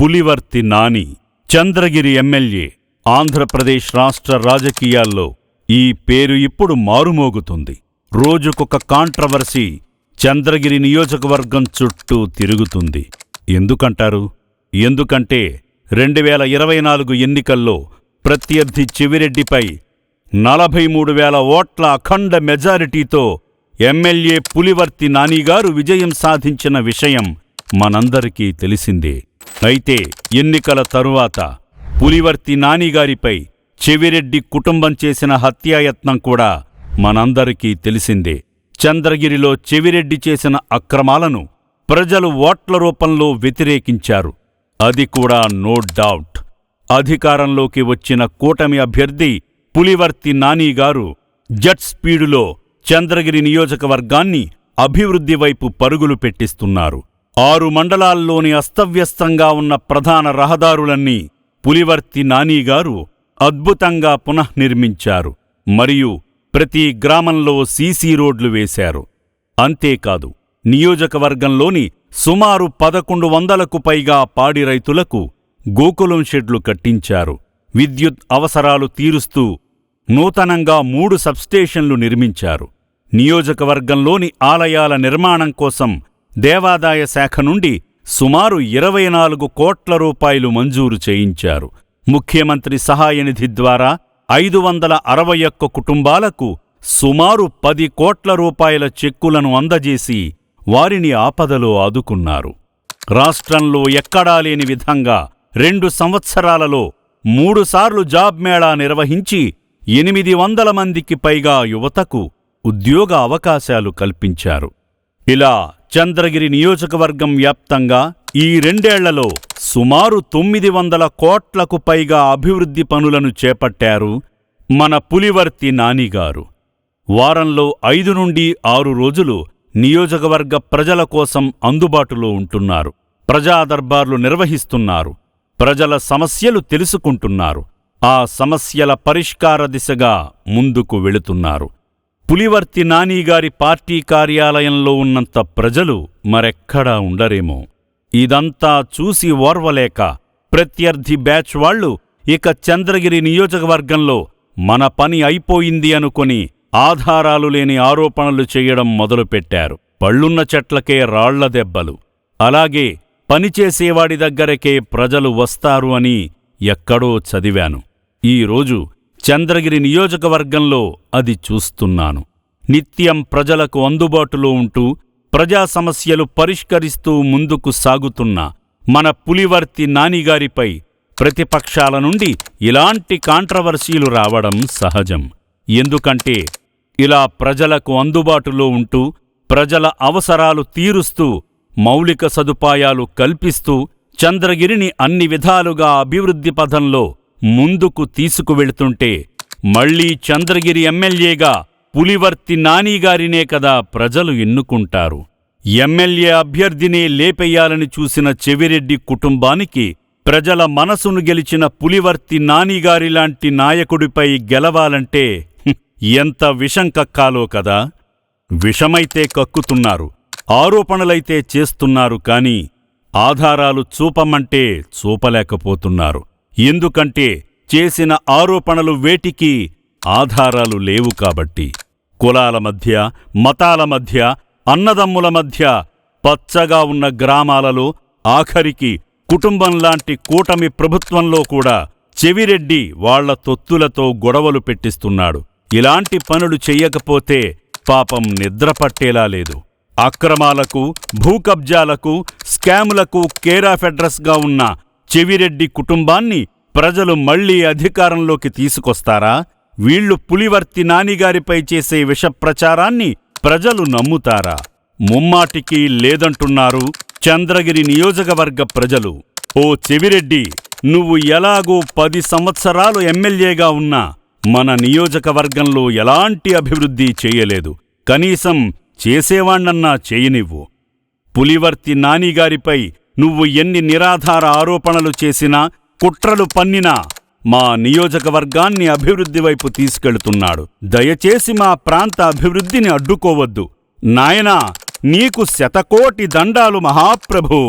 Pulivarthi Nani, Chandragiri MLA. Andhra Pradesh రాష్ట్ర రాజకీయాల్లో ఈ పేరు ఇప్పుడు మారుమోగుతుంది. రోజుకొక కాంట్రవర్సీ చంద్రగిరి నియోజకవర్గం చుట్టూ తిరుగుతుంది. ఎందుకంటారు? ఎందుకంటే 2024 ఎన్నికల్లో ప్రత్యర్థి చెవిరెడ్డిపై 43,000 ఓట్ల అఖండ మెజారిటీతో ఎమ్మెల్యే పులివర్తి నానిగారు విజయం సాధించిన విషయం మనందరికీ తెలిసిందే. అయితే ఎన్నికల తరువాత పులివర్తి నానిగారిపై చెవిరెడ్డి కుటుంబం చేసిన హత్యాయత్నం కూడా మనందరికీ తెలిసిందే. చంద్రగిరిలో చెవిరెడ్డి చేసిన అక్రమాలను ప్రజలు ఓట్ల రూపంలో వ్యతిరేకించారు. అది కూడా నో డౌట్. అధికారంలోకి వచ్చిన కూటమి అభ్యర్థి పులివర్తి నానిగారు జెట్ స్పీడులో చంద్రగిరి నియోజకవర్గాన్ని అభివృద్ధి వైపు పరుగులు పెట్టిస్తున్నారు. 6 మండలాల్లోని అస్తవ్యస్తంగా ఉన్న ప్రధాన రహదారులన్నీ పులివర్తి నానిగారు అద్భుతంగా పునఃనిర్మించారు. మరియు ప్రతి గ్రామంలో సీసీ రోడ్లు వేశారు. అంతేకాదు, నియోజకవర్గంలోని సుమారు 1100కు పైగా పాడి రైతులకు గోకులం షెడ్లు కట్టించారు. విద్యుత్ అవసరాలు తీరుస్తూ నూతనంగా 3 సబ్స్టేషన్లు నిర్మించారు. నియోజకవర్గంలోని ఆలయాల నిర్మాణం కోసం దేవాదాయ శాఖ నుండి సుమారు 24 కోట్ల రూపాయలు మంజూరు చేయించారు. ముఖ్యమంత్రి సహాయనిధి ద్వారా 561 కుటుంబాలకు సుమారు 10 కోట్ల రూపాయల చెక్కులను అందజేసి వారిని ఆపదలో ఆదుకున్నారు. రాష్ట్రంలో ఎక్కడా లేని విధంగా 2 సంవత్సరాలలో 3 సార్లు జాబ్ మేళా నిర్వహించి 800 మందికి పైగా యువతకు ఉద్యోగ అవకాశాలు కల్పించారు. ఇలా చంద్రగిరి నియోజకవర్గం వ్యాప్తంగా ఈ 2 ఏళ్లలో సుమారు 900 కోట్లకు పైగా అభివృద్ధి పనులను చేపట్టారు మన పులివర్తి నానిగారు. వారంలో 5 నుండి 6 రోజులు నియోజకవర్గ ప్రజల కోసం అందుబాటులో ఉంటున్నారు. ప్రజా దర్బార్లు నిర్వహిస్తున్నారు. ప్రజల సమస్యలు తెలుసుకుంటున్నారు. ఆ సమస్యల పరిష్కార దిశగా ముందుకు వెళుతున్నారు. పులివర్తి నానిగారి పార్టీ కార్యాలయంలో ఉన్నంత ప్రజలు మరెక్కడా ఉండరేమో. ఇదంతా చూసి ఓర్వలేక ప్రత్యర్థి బ్యాచ్ వాళ్లు ఇక చంద్రగిరి నియోజకవర్గంలో మన పని అయిపోయింది అనుకొని ఆధారాలు లేని ఆరోపణలు చేయడం మొదలుపెట్టారు. పళ్ళున్న చెట్లకే రాళ్ల దెబ్బలు. అలాగే పనిచేసేవాడి దగ్గరకే ప్రజలు వస్తారు అని ఎక్కడో చదివాను. ఈరోజు చంద్రగిరి నియోజకవర్గంలో అది చూస్తున్నాను. నిత్యం ప్రజలకు అందుబాటులో ఉంటూ ప్రజా సమస్యలు పరిష్కరిస్తూ ముందుకు సాగుతున్న మన పులివర్తి నానిగారిపై ప్రతిపక్షాల నుండి ఇలాంటి కాంట్రవర్సీలు రావడం సహజం. ఎందుకంటే ఇలా ప్రజలకు అందుబాటులో ఉంటూ ప్రజల అవసరాలు తీరుస్తూ మౌలిక సదుపాయాలు కల్పిస్తూ చంద్రగిరిని అన్ని విధాలుగా అభివృద్ధి పథంలో ముందుకు తీసుకువెళుతుంటే మళ్లీ చంద్రగిరి ఎమ్మెల్యేగా పులివర్తి నానిగారినే కదా ప్రజలు ఎన్నుకుంటారు. ఎమ్మెల్యే అభ్యర్థినే లేపెయ్యాలని చూసిన చెవిరెడ్డి కుటుంబానికి ప్రజల మనసును గెలిచిన పులివర్తి నానిగారిలాంటి నాయకుడిపై గెలవాలంటే ఎంత విషం కక్కాలో కదా. విషమైతే కక్కుతున్నారు, ఆరోపణలైతే చేస్తున్నారు, కాని ఆధారాలు చూపమంటే చూపలేకపోతున్నారు. ఎందుకంటే చేసిన ఆరోపణలు వేటికి ఆధారాలు లేవు కాబట్టి. కులాల మధ్య, మతాల మధ్య, అన్నదమ్ముల మధ్య పచ్చగా ఉన్న గ్రామాలలో ఆఖరికి కుటుంబంలాంటి కూటమి ప్రభుత్వంలో కూడా చెవిరెడ్డి వాళ్ల తొత్తులతో గొడవలు పెట్టిస్తున్నాడు. ఇలాంటి పనులు చెయ్యకపోతే పాపం నిద్రపట్టేలా లేదు. అక్రమాలకు, భూకబ్జాలకు, స్కాములకు కేరాఫ్ అడ్రస్గా ఉన్న చెవిరెడ్డి కుటుంబాన్ని ప్రజలు మళ్లీ అధికారంలోకి తీసుకొస్తారా? వీళ్లు పులివర్తి నానిగారిపై చేసే విషప్రచారాన్ని ప్రజలు నమ్ముతారా? ముమ్మాటికి లేదంటున్నారు చంద్రగిరి నియోజకవర్గ ప్రజలు. ఓ చెవిరెడ్డి, నువ్వు ఎలాగూ 10 సంవత్సరాలు ఎమ్మెల్యేగా ఉన్నా మన నియోజకవర్గంలో ఎలాంటి అభివృద్ధి చేయలేదు. కనీసం చేసేవాణ్ణన్నా చేయనివ్వు. పులివర్తి నానిగారిపై నువ్వు ఎన్ని నిరాధార ఆరోపణలు చేసినా, కుట్రలు పన్నినా మా నియోజకవర్గాన్ని అభివృద్ధి వైపు తీసుకెళ్తున్నాడు. దయచేసి మా ప్రాంత అభివృద్ధిని అడ్డుకోవద్దు. నాయనా, నీకు శతకోటి దండాలు మహాప్రభూ.